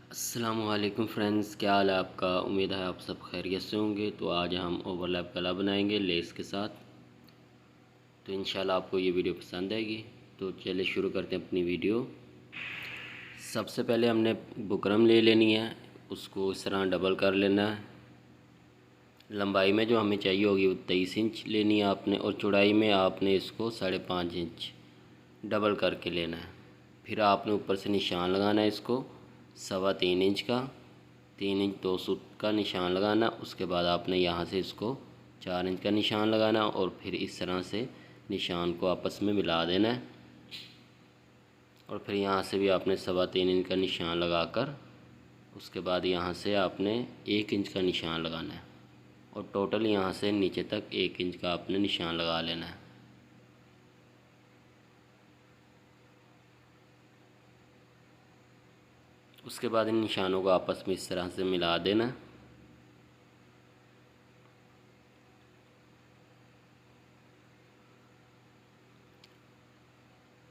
अस्सलामुअलैकुम फ्रेंड्स, क्या हाल है आपका। उम्मीद है आप सब खैरियत से होंगे। तो आज हम ओवरलैप गला बनाएंगे लेस के साथ। तो इंशाल्लाह आपको ये वीडियो पसंद आएगी। तो चलिए शुरू करते हैं अपनी वीडियो। सबसे पहले हमने बुकरम ले लेनी है, उसको इस तरह डबल कर लेना है। लंबाई में जो हमें चाहिए होगी वो 23 इंच लेनी है आपने, और चौड़ाई में आपने इसको 5.5 इंच डबल करके लेना है। फिर आपने ऊपर से निशान लगाना है इसको 3.25 इंच का, 3 इंच 2 सूत का निशान लगाना। उसके बाद आपने यहाँ से इसको 4 इंच का निशान लगाना, और फिर इस तरह से निशान को आपस में मिला देना है। और फिर यहाँ से भी आपने 3.25 इंच का निशान लगाकर उसके बाद यहाँ से आपने 1 इंच का निशान लगाना है, और टोटल यहाँ से नीचे तक 1 इंच का आपने निशान लगा लेना है। उसके बाद इन निशानों को आपस में इस तरह से मिला देना।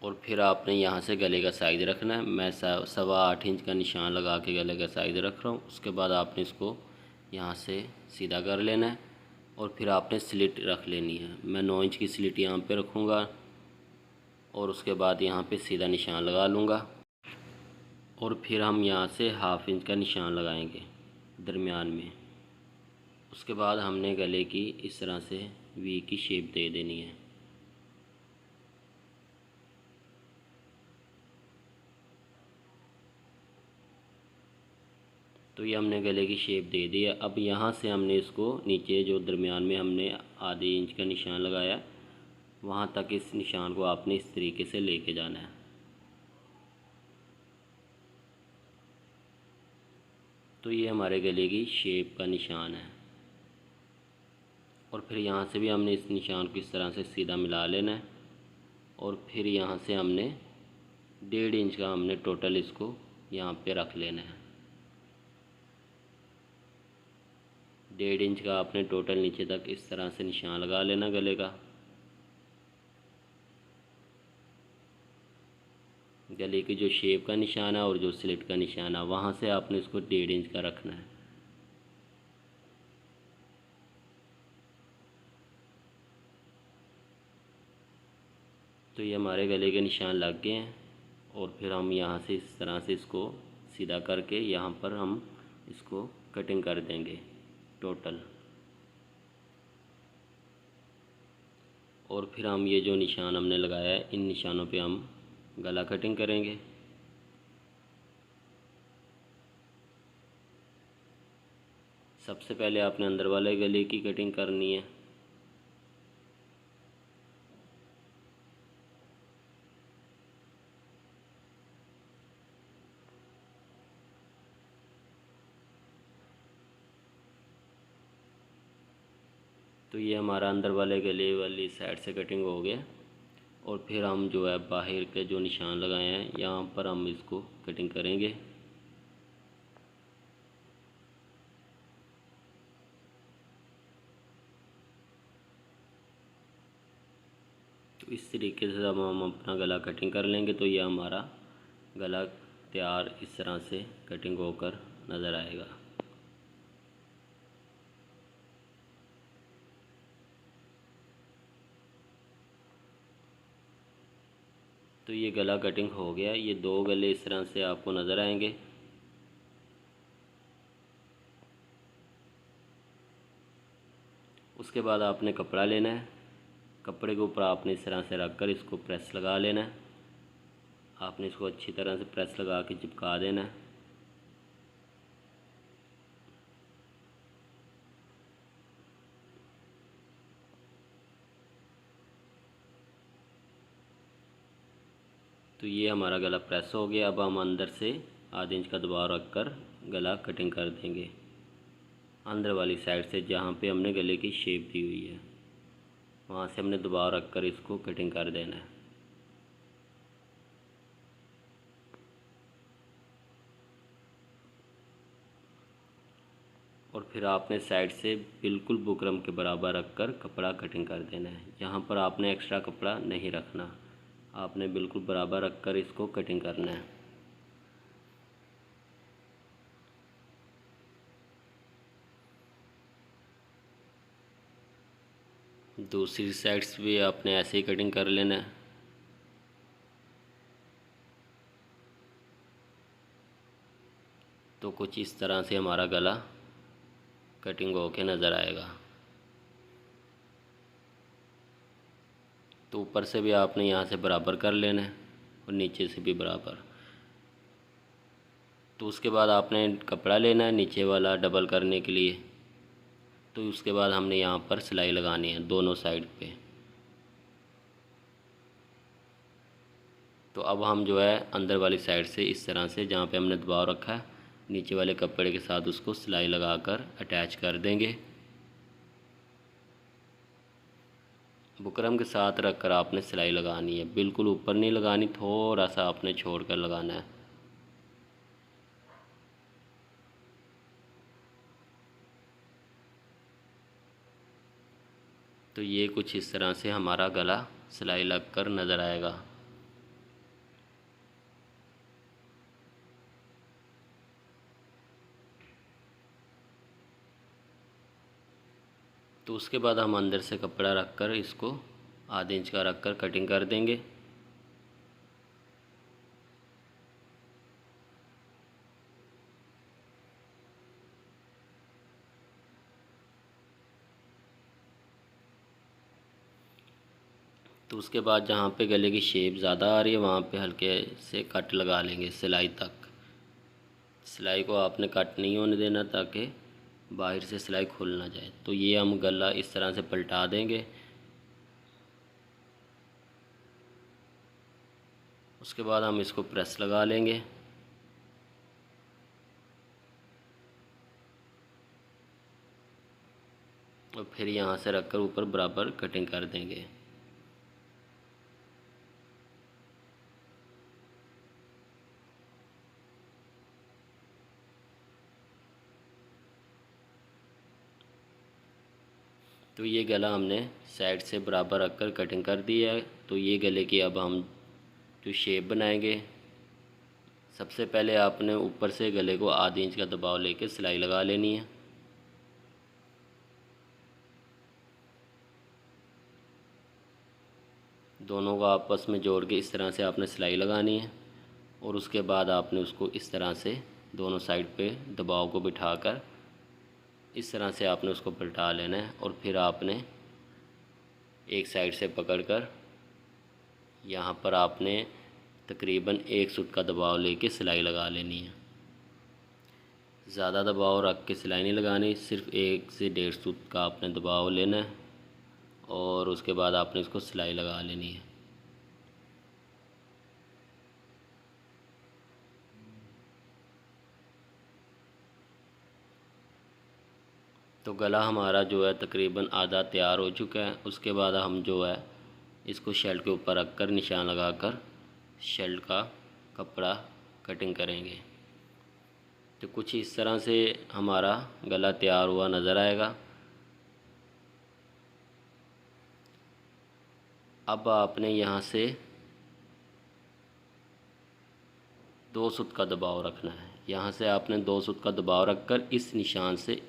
और फिर आपने यहाँ से गले का साइज़ रखना है। मैं 8.25 इंच का निशान लगा के गले का साइज़ रख रहा हूँ। उसके बाद आपने इसको यहाँ से सीधा कर लेना है, और फिर आपने स्लिट रख लेनी है। मैं 9 इंच की स्लिट यहाँ पे रखूँगा, और उसके बाद यहाँ पे सीधा निशान लगा लूँगा। और फिर हम यहाँ से 1/2 इंच का निशान लगाएंगे दरमियान में। उसके बाद हमने गले की इस तरह से वी की शेप दे देनी है। तो ये हमने गले की शेप दे दी है। अब यहाँ से हमने इसको नीचे जो दरमियान में हमने आधे इंच का निशान लगाया, वहाँ तक इस निशान को आपने इस तरीके से लेके जाना है। तो ये हमारे गले की शेप का निशान है। और फिर यहाँ से भी हमने इस निशान को इस तरह से सीधा मिला लेना है, और फिर यहाँ से हमने 1.5 इंच का हमने टोटल इसको यहाँ पे रख लेना है। 1.5 इंच का आपने टोटल नीचे तक इस तरह से निशान लगा लेना गले का। गले की जो शेप का निशान है और जो स्लिट का निशान है, वहाँ से आपने इसको 1.5 इंच का रखना है। तो ये हमारे गले के निशान लग गए हैं। और फिर हम यहाँ से इस तरह से इसको सीधा करके यहाँ पर हम इसको कटिंग कर देंगे टोटल। और फिर हम ये जो निशान हमने लगाया है, इन निशानों पे हम गला कटिंग करेंगे। सबसे पहले आपने अंदर वाले गले की कटिंग करनी है। तो ये हमारा अंदर वाले गले वाली साइड से कटिंग हो गया। और फिर हम जो है बाहर के जो निशान लगाए हैं, यहाँ पर हम इसको कटिंग करेंगे। तो इस तरीके से जब हम अपना गला कटिंग कर लेंगे तो ये हमारा गला तैयार इस तरह से कटिंग होकर नज़र आएगा। तो ये गला कटिंग हो गया। ये 2 गले इस तरह से आपको नज़र आएंगे। उसके बाद आपने कपड़ा लेना है। कपड़े के ऊपर आपने इस तरह से रख कर इसको प्रेस लगा लेना है। आपने इसको अच्छी तरह से प्रेस लगा के चिपका देना है। तो ये हमारा गला प्रेस हो गया। अब हम अंदर से आधे इंच का दबाव रख कर गला कटिंग कर देंगे अंदर वाली साइड से, जहाँ पे हमने गले की शेप दी हुई है वहाँ से हमने दबाव रख कर इसको कटिंग कर देना है। और फिर आपने साइड से बिल्कुल बुकरम के बराबर रख कर कपड़ा कटिंग कर देना है। यहाँ पर आपने एक्स्ट्रा कपड़ा नहीं रखना, आपने बिल्कुल बराबर रख कर इसको कटिंग करना है। दूसरी साइड्स भी आपने ऐसे ही कटिंग कर लेना है। तो कुछ इस तरह से हमारा गला कटिंग होके नज़र आएगा। तो ऊपर से भी आपने यहाँ से बराबर कर लेना है और नीचे से भी बराबर। तो उसके बाद आपने कपड़ा लेना है नीचे वाला डबल करने के लिए। तो उसके बाद हमने यहाँ पर सिलाई लगानी है दोनों साइड पे। तो अब हम जो है अंदर वाली साइड से इस तरह से जहाँ पे हमने दबाव रखा है नीचे वाले कपड़े के साथ उसको सिलाई लगाकर अटैच कर देंगे। बुकरम के साथ रखकर आपने सिलाई लगानी है, बिल्कुल ऊपर नहीं लगानी, थोड़ा सा आपने छोड़ कर लगाना है। तो ये कुछ इस तरह से हमारा गला सिलाई लगकर नज़र आएगा। तो उसके बाद हम अंदर से कपड़ा रखकर इसको आधे इंच का रखकर कटिंग कर देंगे। तो उसके बाद जहाँ पे गले की शेप ज़्यादा आ रही है वहाँ पे हल्के से कट लगा लेंगे सिलाई तक। सिलाई को आपने कट नहीं होने देना ताकि बाहर से सिलाई खुल ना जाए। तो ये हम गला इस तरह से पलटा देंगे। उसके बाद हम इसको प्रेस लगा लेंगे। और फिर यहाँ से रखकर ऊपर बराबर कटिंग कर देंगे। तो ये गला हमने साइड से बराबर रखकर कटिंग कर दी है। तो ये गले की अब हम जो शेप बनाएंगे, सबसे पहले आपने ऊपर से गले को आधे इंच का दबाव लेकर सिलाई लगा लेनी है। दोनों को आपस में जोड़ के इस तरह से आपने सिलाई लगानी है। और उसके बाद आपने उसको इस तरह से दोनों साइड पे दबाव को बिठाकर इस तरह से आपने उसको पलटा लेना है। और फिर आपने एक साइड से पकड़कर यहाँ पर आपने तकरीबन 1 सूत का दबाव लेके सिलाई लगा लेनी है। ज़्यादा दबाव रख के सिलाई नहीं लगानी, सिर्फ 1 से 1.5 सूत का आपने दबाव लेना है और उसके बाद आपने इसको सिलाई लगा लेनी है। तो गला हमारा जो है तकरीबन आधा तैयार हो चुका है। उसके बाद हम जो है इसको शर्ट के ऊपर रखकर निशान लगाकर शर्ट का कपड़ा कटिंग करेंगे। तो कुछ इस तरह से हमारा गला तैयार हुआ नज़र आएगा। अब आपने यहाँ से 2 सूत का दबाव रखना है। यहाँ से आपने 2 सूत का दबाव रखकर इस निशान से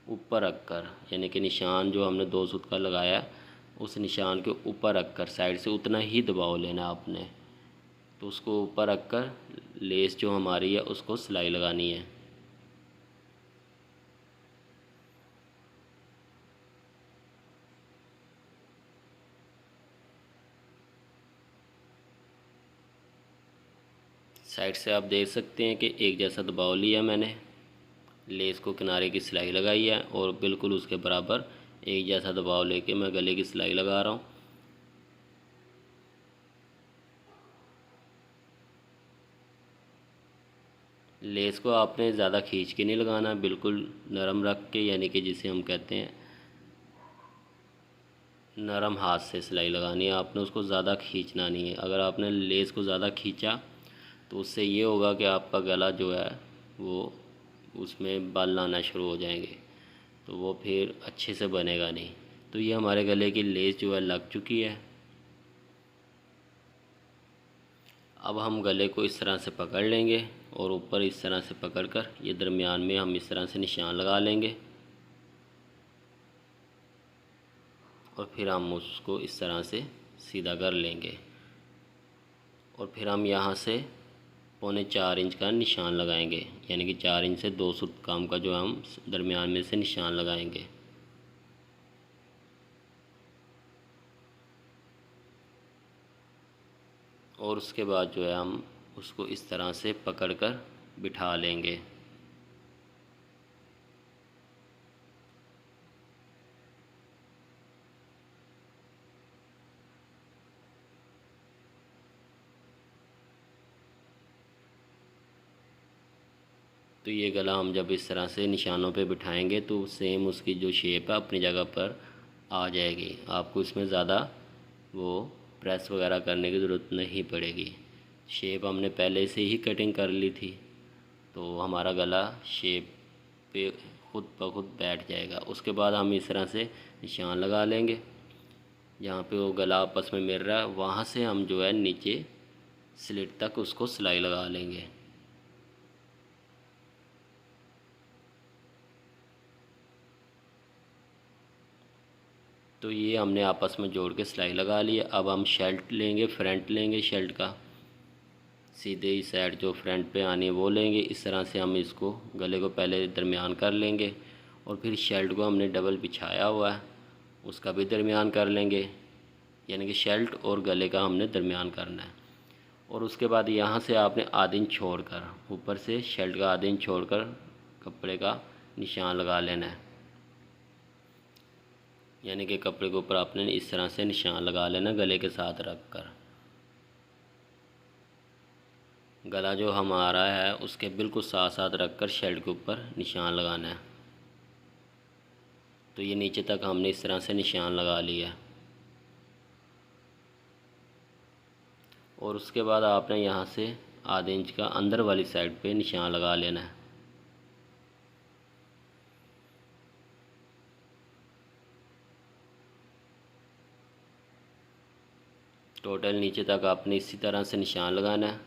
ऊपर रखकर, यानी कि निशान जो हमने 2 सूत का लगाया उस निशान के ऊपर रखकर साइड से उतना ही दबाव लेना आपने। तो उसको ऊपर रखकर लेस जो हमारी है उसको सिलाई लगानी है। साइड से आप देख सकते हैं कि एक जैसा दबाव लिया मैंने, लेस को किनारे की सिलाई लगाई है और बिल्कुल उसके बराबर एक जैसा दबाव लेके मैं गले की सिलाई लगा रहा हूँ। लेस को आपने ज़्यादा खींच के नहीं लगाना, बिल्कुल नरम रख के, यानी कि जिसे हम कहते हैं नरम हाथ से सिलाई लगानी है। आपने उसको ज़्यादा खींचना नहीं है। अगर आपने लेस को ज़्यादा खींचा तो उससे ये होगा कि आपका गला जो है वो उसमें बाल आना शुरू हो जाएंगे, तो वो फिर अच्छे से बनेगा नहीं। तो ये हमारे गले की लेस जो है लग चुकी है। अब हम गले को इस तरह से पकड़ लेंगे और ऊपर इस तरह से पकड़कर ये दरमियान में हम इस तरह से निशान लगा लेंगे। और फिर हम उसको इस तरह से सीधा कर लेंगे। और फिर हम यहाँ से 3.25 इंच का निशान लगाएंगे, यानी कि 4 इंच से 2 सूत काम का जो हम दरमियान में से निशान लगाएंगे। और उसके बाद जो है हम उसको इस तरह से पकड़कर बिठा लेंगे। तो ये गला हम जब इस तरह से निशानों पे बिठाएंगे तो सेम उसकी जो शेप है अपनी जगह पर आ जाएगी। आपको इसमें ज़्यादा वो प्रेस वगैरह करने की ज़रूरत नहीं पड़ेगी। शेप हमने पहले से ही कटिंग कर ली थी, तो हमारा गला शेप पे खुद ब खुद बैठ जाएगा। उसके बाद हम इस तरह से निशान लगा लेंगे। जहाँ पे वो गला आपस में मिल रहा है वहाँ से हम जो है नीचे स्लिट तक उसको सिलाई लगा लेंगे। तो ये हमने आपस में जोड़ के सिलाई लगा ली है। अब हम शर्ट लेंगे, फ्रंट लेंगे शर्ट का, सीधे ही साइड जो फ्रंट पे आनी है वो लेंगे। इस तरह से हम इसको गले को पहले दरमियान कर लेंगे और फिर शर्ट को हमने डबल बिछाया हुआ है उसका भी दरमियान कर लेंगे, यानी कि शर्ट और गले का हमने दरमियान करना है। और उसके बाद यहाँ से आपने आधा इंच छोड़कर, ऊपर से शर्ट का आधा इंच छोड़कर कपड़े का निशान लगा लेना है, यानी कि कपड़े के ऊपर आपने इस तरह से निशान लगा लेना गले के साथ रख कर। गला जो हमारा है उसके बिल्कुल साथ साथ रख कर शर्ट के ऊपर निशान लगाना है। तो ये नीचे तक हमने इस तरह से निशान लगा लिया है। और उसके बाद आपने यहाँ से आधे इंच का अंदर वाली साइड पे निशान लगा लेना है। टोटल नीचे तक आपने इसी तरह से निशान लगाना है।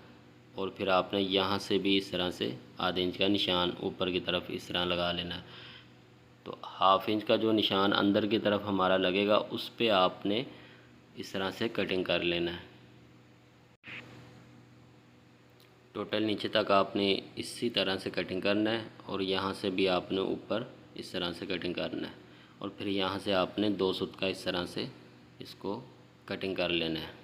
और फिर आपने यहाँ से भी इस तरह से आधे इंच का निशान ऊपर की तरफ इस तरह लगा लेना है। तो हाफ इंच का जो निशान अंदर की तरफ हमारा लगेगा उस पे आपने इस तरह से कटिंग कर लेना है। टोटल नीचे तक आपने इसी तरह से कटिंग करना है और यहाँ से भी आपने ऊपर इस तरह से कटिंग करना है। और फिर यहाँ से आपने 2 सूत का इस तरह से इसको कटिंग कर लेना है,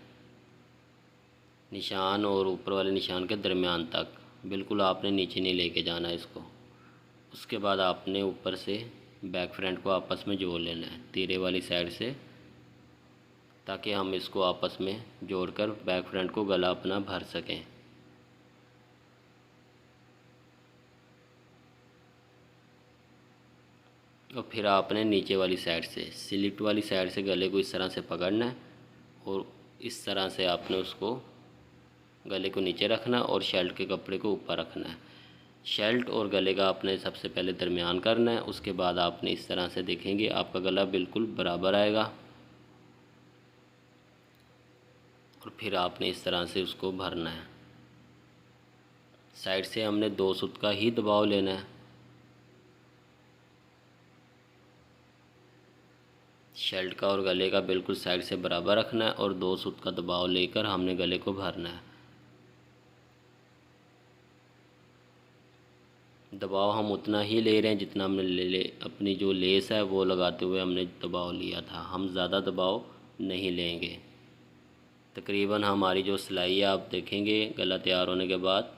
निशान और ऊपर वाले निशान के दरमियान तक। बिल्कुल आपने नीचे नहीं लेके जाना है इसको। उसके बाद आपने ऊपर से बैक फ्रंट को आपस में जोड़ लेना है तीरे वाली साइड से, ताकि हम इसको आपस में जोड़कर बैक फ्रंट को गला अपना भर सकें। और फिर आपने नीचे वाली साइड से स्लिट वाली साइड से गले को इस तरह से पकड़ना है और इस तरह से आपने उसको गले को नीचे रखना और शर्ट के कपड़े को ऊपर रखना है। शर्ट और गले का आपने सबसे पहले दरमियान करना है। उसके बाद आपने इस तरह से देखेंगे आपका गला बिल्कुल बराबर आएगा। और फिर आपने इस तरह से उसको भरना है। साइड से हमने 2 सूत का ही दबाव लेना है। शर्ट का और गले का बिल्कुल साइड से बराबर रखना है और 2 सूत का दबाव लेकर हमने गले को भरना है। दबाव हम उतना ही ले रहे हैं जितना हमने ले अपनी जो लेस है वो लगाते हुए हमने दबाव लिया था। हम ज़्यादा दबाव नहीं लेंगे। तकरीबन हमारी जो सिलाई है आप देखेंगे गला तैयार होने के बाद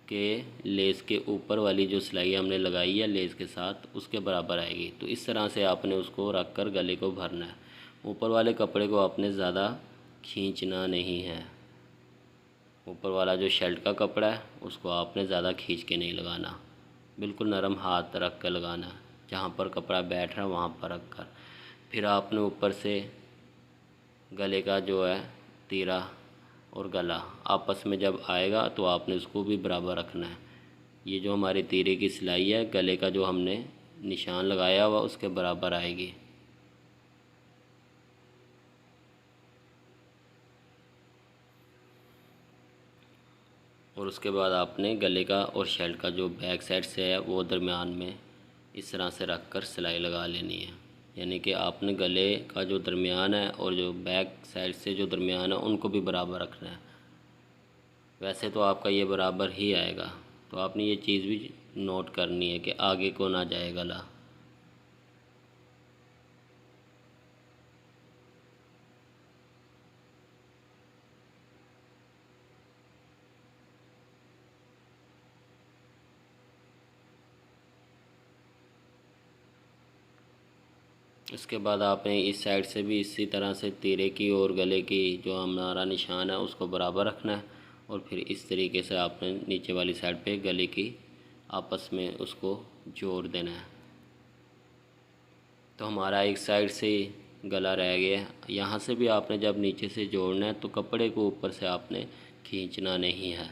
कि लेस के ऊपर वाली जो सिलाई हमने लगाई है लेस के साथ उसके बराबर आएगी। तो इस तरह से आपने उसको रख कर गले को भरना है। ऊपर वाले कपड़े को आपने ज़्यादा खींचना नहीं है। ऊपर वाला जो शर्ट का कपड़ा है उसको आपने ज़्यादा खींच के नहीं लगाना, बिल्कुल नरम हाथ रख कर लगाना है। जहाँ पर कपड़ा बैठ रहा है वहाँ पर रख कर फिर आपने ऊपर से गले का जो है तीरा और गला आपस में जब आएगा तो आपने उसको भी बराबर रखना है। ये जो हमारी तीरे की सिलाई है गले का जो हमने निशान लगाया हुआ उसके बराबर आएगी। और उसके बाद आपने गले का और शर्ट का जो बैक साइड से है वो दरमियान में इस तरह से रख कर सिलाई लगा लेनी है। यानी कि आपने गले का जो दरमियान है और जो बैक साइड से जो दरमियान है उनको भी बराबर रखना है। वैसे तो आपका ये बराबर ही आएगा, तो आपने ये चीज़ भी नोट करनी है कि आगे को ना जाए गला। इसके बाद आपने इस साइड से भी इसी तरह से तीरे की और गले की जो हमारा निशान है उसको बराबर रखना है, और फिर इस तरीके से आपने नीचे वाली साइड पे गले की आपस में उसको जोड़ देना है। तो हमारा एक साइड से गला रह गया है। यहाँ से भी आपने जब नीचे से जोड़ना है तो कपड़े को ऊपर से आपने खींचना नहीं है।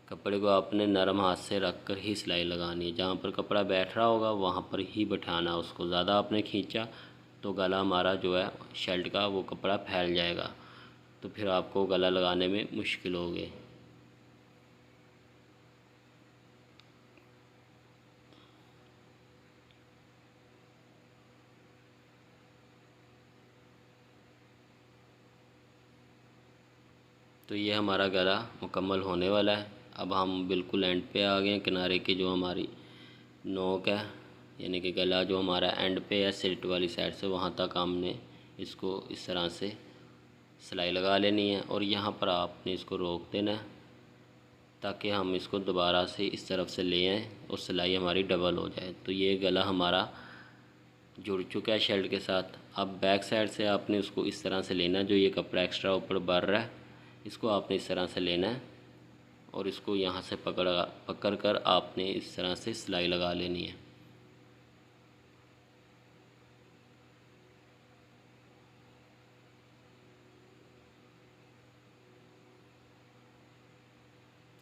कपड़े को आपने नरम हाथ से रख कर ही सिलाई लगानी है। जहाँ पर कपड़ा बैठ रहा होगा वहाँ पर ही बैठाना। उसको ज़्यादा आपने खींचा तो गला हमारा जो है शर्ट का वो कपड़ा फैल जाएगा, तो फिर आपको गला लगाने में मुश्किल होगी। तो ये हमारा गला मुकम्मल होने वाला है। अब हम बिल्कुल एंड पे आ गए हैं। किनारे की जो हमारी नोक है, यानी कि गला जो हमारा एंड पे है सिल्ट वाली साइड से, वहाँ तक हमने इसको इस तरह से सिलाई लगा लेनी है। और यहाँ पर आपने इसको रोक देना है ताकि हम इसको दोबारा से इस तरफ से ले आएँ और सिलाई हमारी डबल हो जाए। तो ये गला हमारा जुड़ चुका है शर्ट के साथ। अब बैक साइड से आपने उसको इस तरह से लेना है, जो ये कपड़ा एक्स्ट्रा ऊपर बढ़ रहा है इसको आपने इस तरह से लेना है और इसको यहाँ से पकड़ कर आपने इस तरह से सिलाई लगा लेनी है।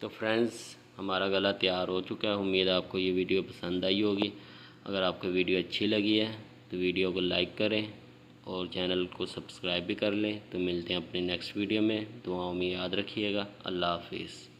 तो फ्रेंड्स, हमारा गला तैयार हो चुका है। उम्मीद है आपको ये वीडियो पसंद आई होगी। अगर आपको वीडियो अच्छी लगी है तो वीडियो को लाइक करें और चैनल को सब्सक्राइब भी कर लें। तो मिलते हैं अपने नेक्स्ट वीडियो में। दुआओं में याद रखिएगा। अल्लाह हाफिज़।